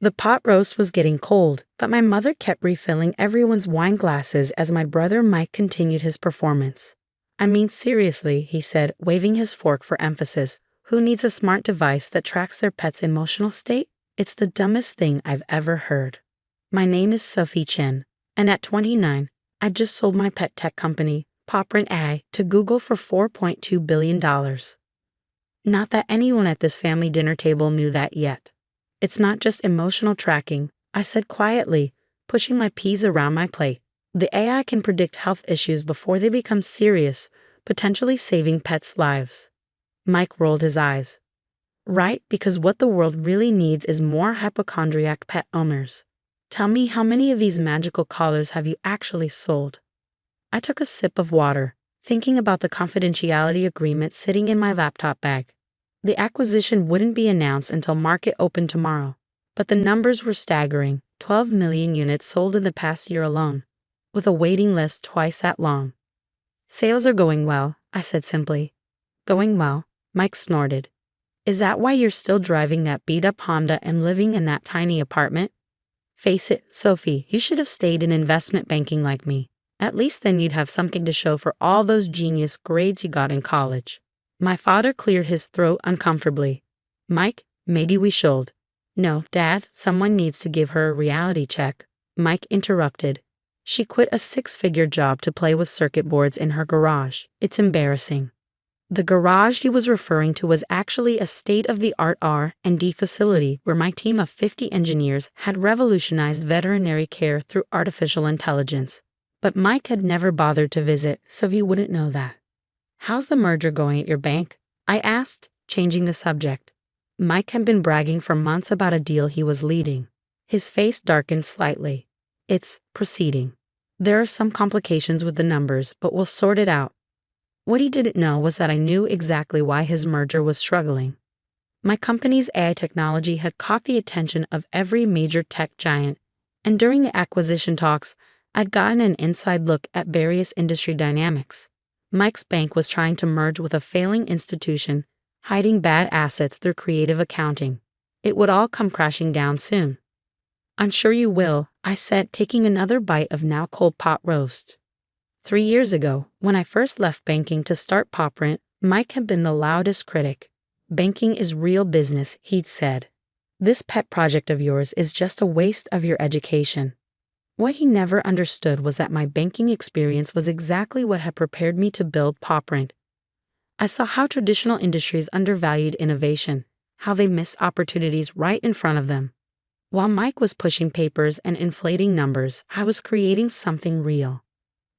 The pot roast was getting cold, but my mother kept refilling everyone's wine glasses as my brother Mike continued his performance. I mean, seriously, he said, waving his fork for emphasis. Who needs a smart device that tracks their pet's emotional state? It's the dumbest thing I've ever heard. My name is Sophie Chen, and at 29, I just sold my pet tech company, Popprint AI, to Google for $4.2 billion. Not that anyone at this family dinner table knew that yet. It's not just emotional tracking, I said quietly, pushing my peas around my plate. The AI can predict health issues before they become serious, potentially saving pets' lives. Mike rolled his eyes. Right, because what the world really needs is more hypochondriac pet owners. Tell me, how many of these magical collars have you actually sold? I took a sip of water, thinking about the confidentiality agreement sitting in my laptop bag. The acquisition wouldn't be announced until market open tomorrow, but the numbers were staggering. 12 million units sold in the past year alone, with a waiting list twice that long. Sales are going well, I said simply. Going well, Mike snorted. Is that why you're still driving that beat-up Honda and living in that tiny apartment? Face it, Sophie, you should have stayed in investment banking like me. At least then you'd have something to show for all those genius grades you got in college. My father cleared his throat uncomfortably. Mike, maybe we should. No, Dad, someone needs to give her a reality check. Mike interrupted. She quit a 6-figure job to play with circuit boards in her garage. It's embarrassing. The garage he was referring to was actually a state-of-the-art R&D facility where my team of 50 engineers had revolutionized veterinary care through artificial intelligence. But Mike had never bothered to visit, so he wouldn't know that. How's the merger going at your bank? I asked, changing the subject. Mike had been bragging for months about a deal he was leading. His face darkened slightly. It's proceeding. There are some complications with the numbers, but we'll sort it out. What he didn't know was that I knew exactly why his merger was struggling. My company's AI technology had caught the attention of every major tech giant, and during the acquisition talks, I'd gotten an inside look at various industry dynamics. Mike's bank was trying to merge with a failing institution, hiding bad assets through creative accounting. It would all come crashing down soon. I'm sure you will, I said, taking another bite of now cold pot roast. 3 years ago, when I first left banking to start Popprint, Mike had been the loudest critic. Banking is real business, he'd said. This pet project of yours is just a waste of your education. What he never understood was that my banking experience was exactly what had prepared me to build Popprint. I saw how traditional industries undervalued innovation, how they missed opportunities right in front of them. While Mike was pushing papers and inflating numbers, I was creating something real.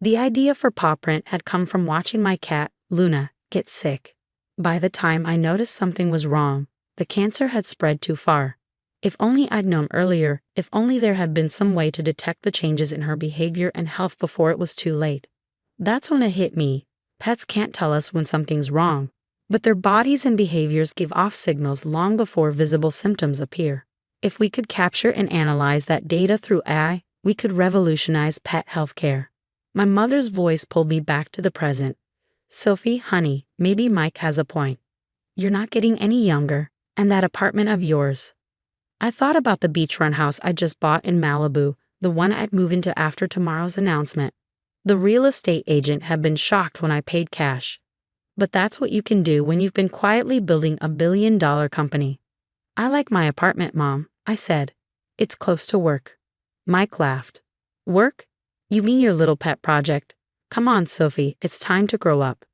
The idea for Popprint had come from watching my cat, Luna, get sick. By the time I noticed something was wrong, the cancer had spread too far. If only I'd known earlier, if only there had been some way to detect the changes in her behavior and health before it was too late. That's when it hit me. Pets can't tell us when something's wrong, but their bodies and behaviors give off signals long before visible symptoms appear. If we could capture and analyze that data through AI, we could revolutionize pet healthcare. My mother's voice pulled me back to the present. Sophie, honey, maybe Mike has a point. You're not getting any younger, and that apartment of yours. I thought about the beachfront house I just bought in Malibu, the one I'd move into after tomorrow's announcement. The real estate agent had been shocked when I paid cash. But that's what you can do when you've been quietly building a billion-dollar company. I like my apartment, Mom, I said. It's close to work. Mike laughed. Work? You mean your little pet project? Come on, Sophie, it's time to grow up.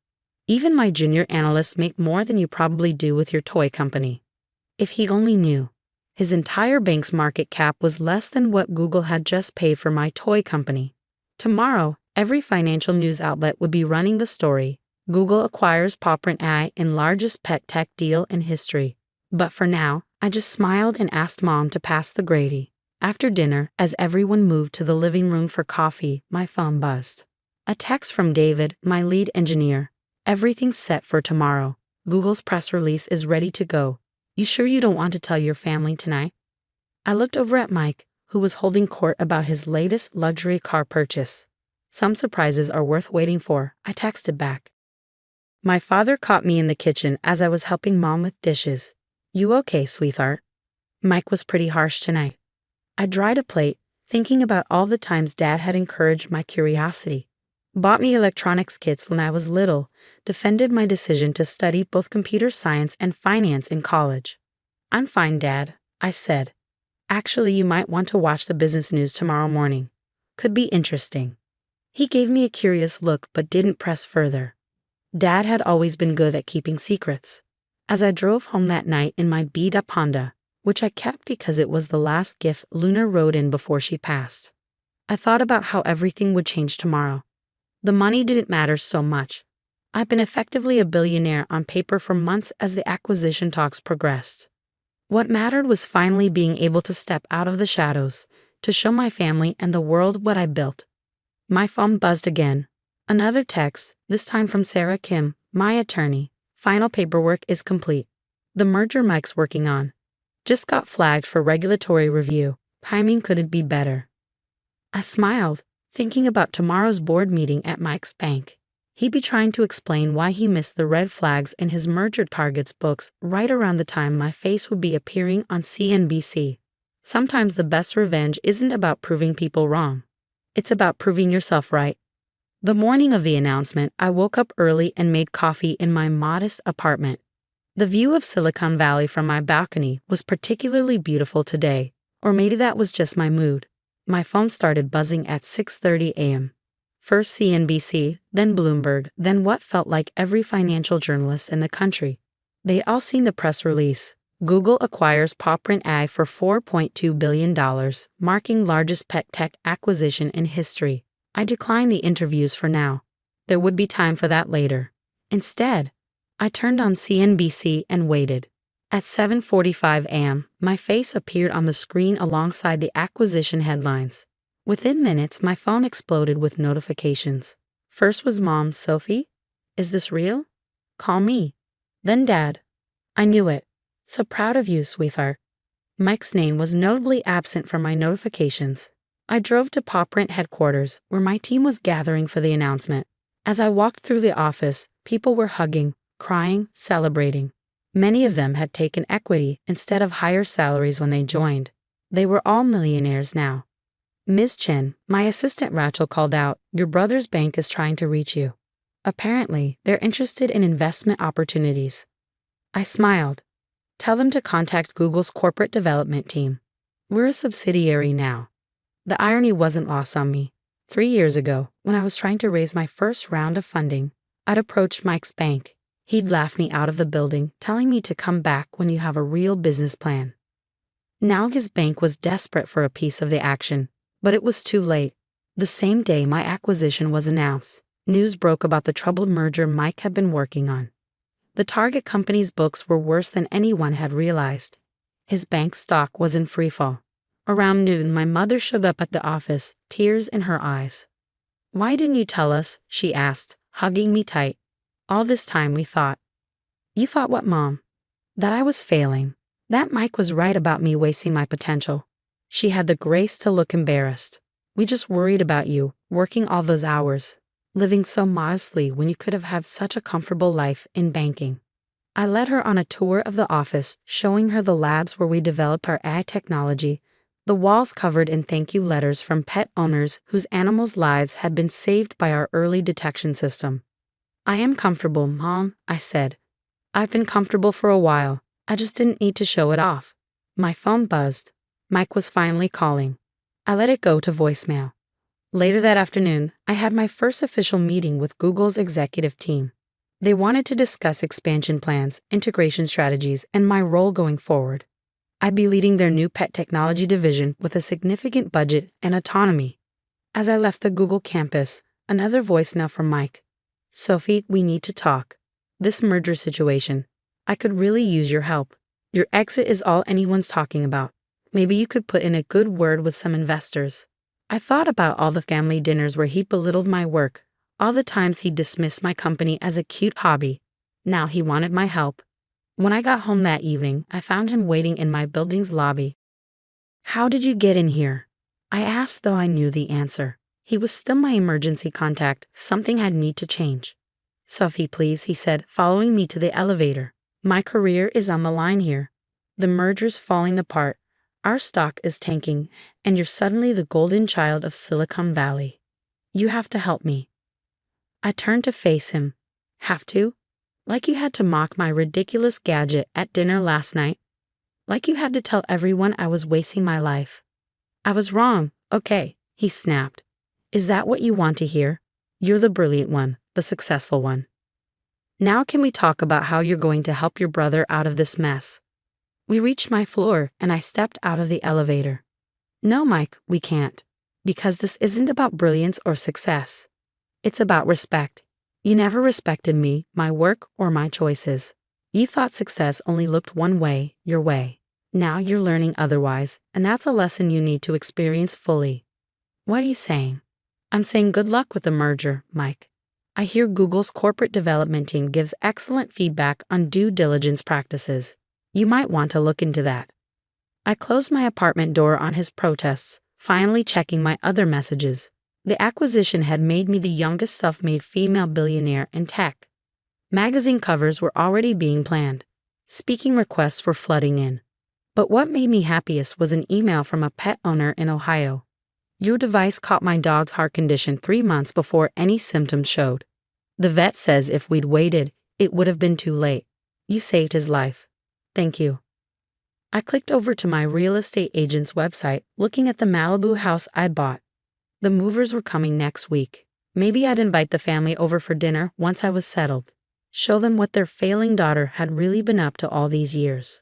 Even my junior analysts make more than you probably do with your toy company. If he only knew. His entire bank's market cap was less than what Google had just paid for my toy company. Tomorrow, every financial news outlet would be running the story. Google acquires Popprint AI in largest pet tech deal in history. But for now, I just smiled and asked Mom to pass the gravy. After dinner, as everyone moved to the living room for coffee, my phone buzzed. A text from David, my lead engineer. Everything's set for tomorrow. Google's press release is ready to go. You sure you don't want to tell your family tonight? I looked over at Mike, who was holding court about his latest luxury car purchase. Some surprises are worth waiting for, I texted back. My father caught me in the kitchen as I was helping Mom with dishes. You okay, sweetheart? Mike was pretty harsh tonight. I dried a plate, thinking about all the times Dad had encouraged my curiosity. Bought me electronics kits when I was little, defended my decision to study both computer science and finance in college. I'm fine, Dad, I said. Actually, you might want to watch the business news tomorrow morning. Could be interesting. He gave me a curious look but didn't press further. Dad had always been good at keeping secrets. As I drove home that night in my beat-up Honda, which I kept because it was the last gift Luna rode in before she passed, I thought about how everything would change tomorrow. The money didn't matter so much. I'd been effectively a billionaire on paper for months as the acquisition talks progressed. What mattered was finally being able to step out of the shadows, to show my family and the world what I built. My phone buzzed again. Another text, this time from Sarah Kim, my attorney. Final paperwork is complete. The merger Mike's working on just got flagged for regulatory review. Timing couldn't be better. I smiled, thinking about tomorrow's board meeting at Mike's bank. He'd be trying to explain why he missed the red flags in his merger targets books right around the time my face would be appearing on CNBC. Sometimes the best revenge isn't about proving people wrong. It's about proving yourself right. The morning of the announcement, I woke up early and made coffee in my modest apartment. The view of Silicon Valley from my balcony was particularly beautiful today, or maybe that was just my mood. My phone started buzzing at 6:30 a.m. First CNBC, then Bloomberg, then what felt like every financial journalist in the country. They all seen the press release. Google acquires PawPrint AI for $4.2 billion, marking largest pet tech acquisition in history. I declined the interviews for now. There would be time for that later. Instead, I turned on CNBC and waited. At 7:45 a.m., my face appeared on the screen alongside the acquisition headlines. Within minutes, my phone exploded with notifications. First was Mom, Sophie? Is this real? Call me. Then Dad. I knew it. So proud of you, sweetheart. Mike's name was notably absent from my notifications. I drove to PawPrint headquarters, where my team was gathering for the announcement. As I walked through the office, people were hugging, crying, celebrating. Many of them had taken equity instead of higher salaries when they joined. They were all millionaires now. Ms. Chen, my assistant Rachel, called out, "Your brother's bank is trying to reach you. Apparently, they're interested in investment opportunities." I smiled. Tell them to contact Google's corporate development team. We're a subsidiary now. The irony wasn't lost on me. 3 years ago, when I was trying to raise my first round of funding, I'd approached Mike's bank. He'd laugh me out of the building, telling me to come back when you have a real business plan. Now his bank was desperate for a piece of the action. But it was too late. The same day my acquisition was announced, news broke about the troubled merger Mike had been working on. The target company's books were worse than anyone had realized. His bank stock was in freefall. Around noon, my mother showed up at the office, tears in her eyes. "Why didn't you tell us?" she asked, hugging me tight. "All this time we thought." "You thought what, Mom?" "That I was failing. That Mike was right about me wasting my potential." She had the grace to look embarrassed. "We just worried about you, working all those hours, living so modestly when you could have had such a comfortable life in banking." I led her on a tour of the office, showing her the labs where we developed our AI technology, the walls covered in thank you letters from pet owners whose animals' lives had been saved by our early detection system. "I am comfortable, Mom," I said. "I've been comfortable for a while. I just didn't need to show it off." My phone buzzed. Mike was finally calling. I let it go to voicemail. Later that afternoon, I had my first official meeting with Google's executive team. They wanted to discuss expansion plans, integration strategies, and my role going forward. I'd be leading their new pet technology division with a significant budget and autonomy. As I left the Google campus, another voicemail from Mike. "Sophie, we need to talk. This merger situation. I could really use your help. Your exit is all anyone's talking about. Maybe you could put in a good word with some investors." I thought about all the family dinners where he belittled my work, all the times he dismissed my company as a cute hobby. Now he wanted my help. When I got home that evening, I found him waiting in my building's lobby. "How did you get in here?" I asked, though I knew the answer. He was still my emergency contact. Something had need to change. "Sophie, please," he said, following me to the elevator. "My career is on the line here. The merger's falling apart. Our stock is tanking, and you're suddenly the golden child of Silicon Valley. You have to help me. I turned to face him. Have to? Like you had to mock my ridiculous gadget at dinner last night? Like you had to tell everyone I was wasting my life? I was wrong, okay, he snapped. Is that what you want to hear? You're the brilliant one, the successful one. Now can we talk about how you're going to help your brother out of this mess? We reached my floor and I stepped out of the elevator. No, Mike, we can't. Because this isn't about brilliance or success. It's about respect. You never respected me, my work, or my choices. You thought success only looked one way, your way. Now you're learning otherwise, and that's a lesson you need to experience fully. What are you saying? I'm saying good luck with the merger, Mike. I hear Google's corporate development team gives excellent feedback on due diligence practices. You might want to look into that. I closed my apartment door on his protests, finally checking my other messages. The acquisition had made me the youngest self-made female billionaire in tech. Magazine covers were already being planned. Speaking requests were flooding in. But what made me happiest was an email from a pet owner in Ohio. Your device caught my dog's heart condition 3 months before any symptoms showed. The vet says if we'd waited, it would have been too late. You saved his life. Thank you. I clicked over to my real estate agent's website, looking at the Malibu house I bought. The movers were coming next week. Maybe I'd invite the family over for dinner once I was settled. Show them what their failing daughter had really been up to all these years.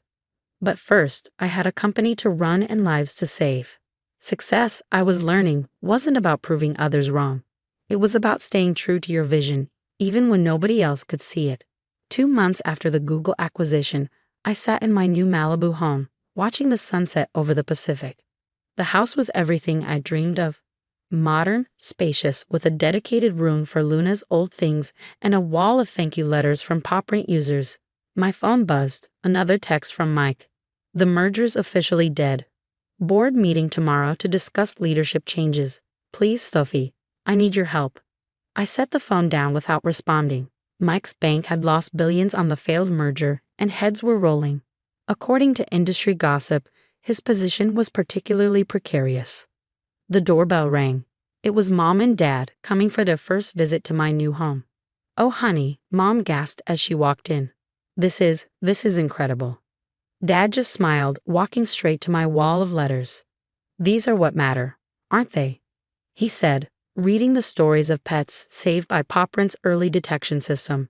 But first, I had a company to run and lives to save. Success, I was learning, wasn't about proving others wrong. It was about staying true to your vision, even when nobody else could see it. 2 months after the Google acquisition, I sat in my new Malibu home, watching the sunset over the Pacific. The house was everything I dreamed of. Modern, spacious, with a dedicated room for Luna's old things and a wall of thank you letters from PopRent users. My phone buzzed, another text from Mike. The merger's officially dead. Board meeting tomorrow to discuss leadership changes. Please, Sophie, I need your help. I set the phone down without responding. Mike's bank had lost billions on the failed merger, and heads were rolling. According to industry gossip, his position was particularly precarious. The doorbell rang. It was Mom and Dad coming for their first visit to my new home. Oh, honey, Mom gasped as she walked in. This is incredible. Dad just smiled, walking straight to my wall of letters. These are what matter, aren't they? He said, reading the stories of pets saved by PopRent's early detection system.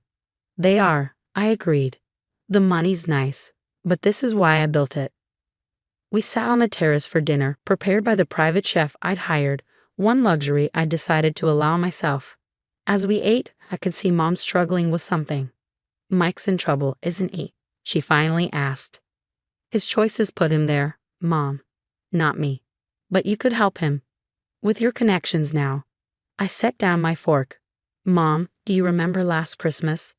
They are, I agreed. The money's nice, but this is why I built it. We sat on the terrace for dinner, prepared by the private chef I'd hired, one luxury I'd decided to allow myself. As we ate, I could see Mom struggling with something. Mike's in trouble, isn't he? She finally asked. His choices put him there, Mom. Not me. But you could help him. With your connections now. I set down my fork. Mom, do you remember last Christmas?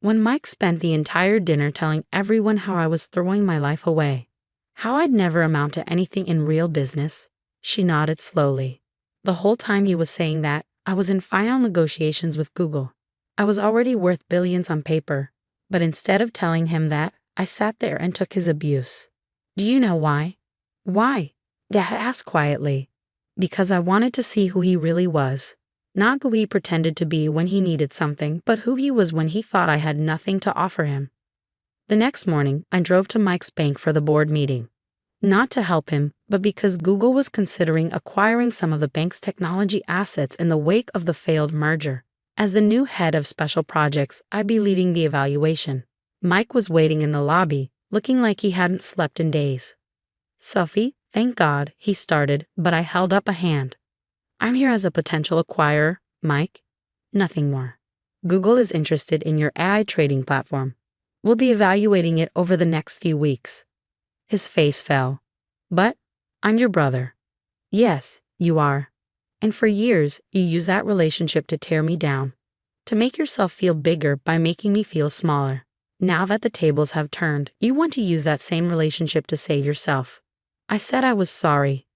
When Mike spent the entire dinner telling everyone how I was throwing my life away. How I'd never amount to anything in real business. She nodded slowly. The whole time he was saying that, I was in final negotiations with Google. I was already worth billions on paper. But instead of telling him that, I sat there and took his abuse. Do you know why? Why? Dad asked quietly. Because I wanted to see who he really was. Not who he pretended to be when he needed something, but who he was when he thought I had nothing to offer him. The next morning, I drove to Mike's bank for the board meeting. Not to help him, but because Google was considering acquiring some of the bank's technology assets in the wake of the failed merger. As the new head of special projects, I'd be leading the evaluation. Mike was waiting in the lobby, looking like he hadn't slept in days. Sophie, thank God, he started, but I held up a hand. I'm here as a potential acquirer, Mike. Nothing more. Google is interested in your AI trading platform. We'll be evaluating it over the next few weeks. His face fell. But I'm your brother. Yes, you are. And for years, you used that relationship to tear me down. To make yourself feel bigger by making me feel smaller. Now that the tables have turned, you want to use that same relationship to save yourself. I said I was sorry.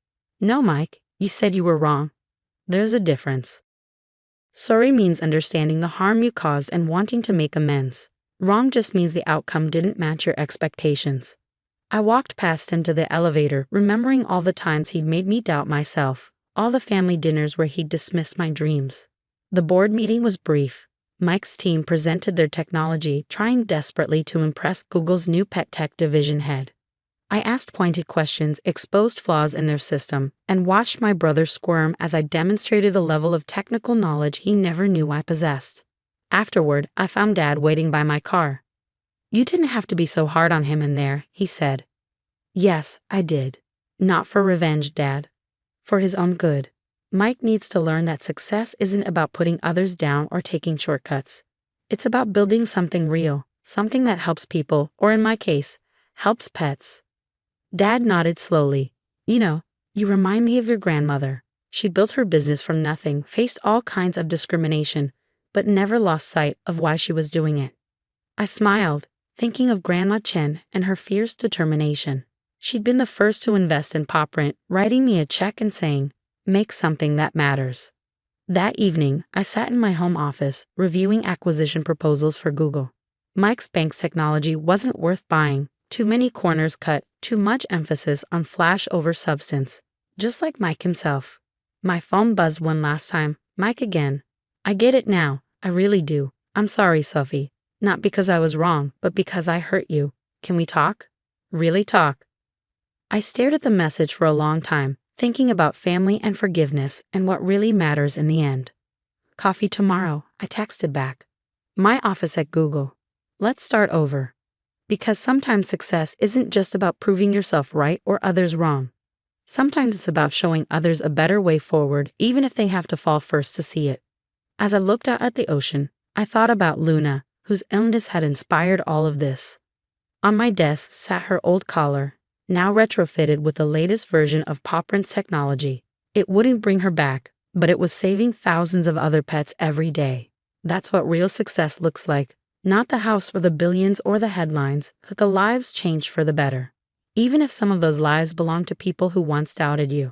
No, Mike, you said you were wrong. There's a difference. Sorry means understanding the harm you caused and wanting to make amends. Wrong just means the outcome didn't match your expectations. I walked past him to the elevator, remembering all the times he'd made me doubt myself, all the family dinners where he'd dismissed my dreams. The board meeting was brief. Mike's team presented their technology, trying desperately to impress Google's new pet tech division head. I asked pointed questions, exposed flaws in their system, and watched my brother squirm as I demonstrated a level of technical knowledge he never knew I possessed. Afterward, I found Dad waiting by my car. "You didn't have to be so hard on him in there," he said. "Yes, I did. Not for revenge, Dad. For his own good. Mike needs to learn that success isn't about putting others down or taking shortcuts. It's about building something real, something that helps people, or in my case, helps pets." Dad nodded slowly. You remind me of your grandmother. She built her business from nothing, faced all kinds of discrimination, but never lost sight of why she was doing it." I smiled, thinking of Grandma Chen and her fierce determination. She'd been the first to invest in PopRent, writing me a check and saying, "Make something that matters." That evening, I sat in my home office, reviewing acquisition proposals for Google. Mike's bank's technology wasn't worth buying. Too many corners cut, too much emphasis on flash over substance. Just like Mike himself. My phone buzzed one last time. Mike again. "I get it now. I really do. I'm sorry, Sophie. Not because I was wrong, but because I hurt you. Can we talk? Really talk?" I stared at the message for a long time, thinking about family and forgiveness and what really matters in the end. "Coffee tomorrow," I texted back. "My office at Google. Let's start over." Because sometimes success isn't just about proving yourself right or others wrong. Sometimes it's about showing others a better way forward, even if they have to fall first to see it. As I looked out at the ocean, I thought about Luna, whose illness had inspired all of this. On my desk sat her old collar, now retrofitted with the latest version of PopRent's technology. It wouldn't bring her back, but it was saving thousands of other pets every day. That's what real success looks like. Not the house or the billions or the headlines, but the lives changed for the better. Even if some of those lives belong to people who once doubted you.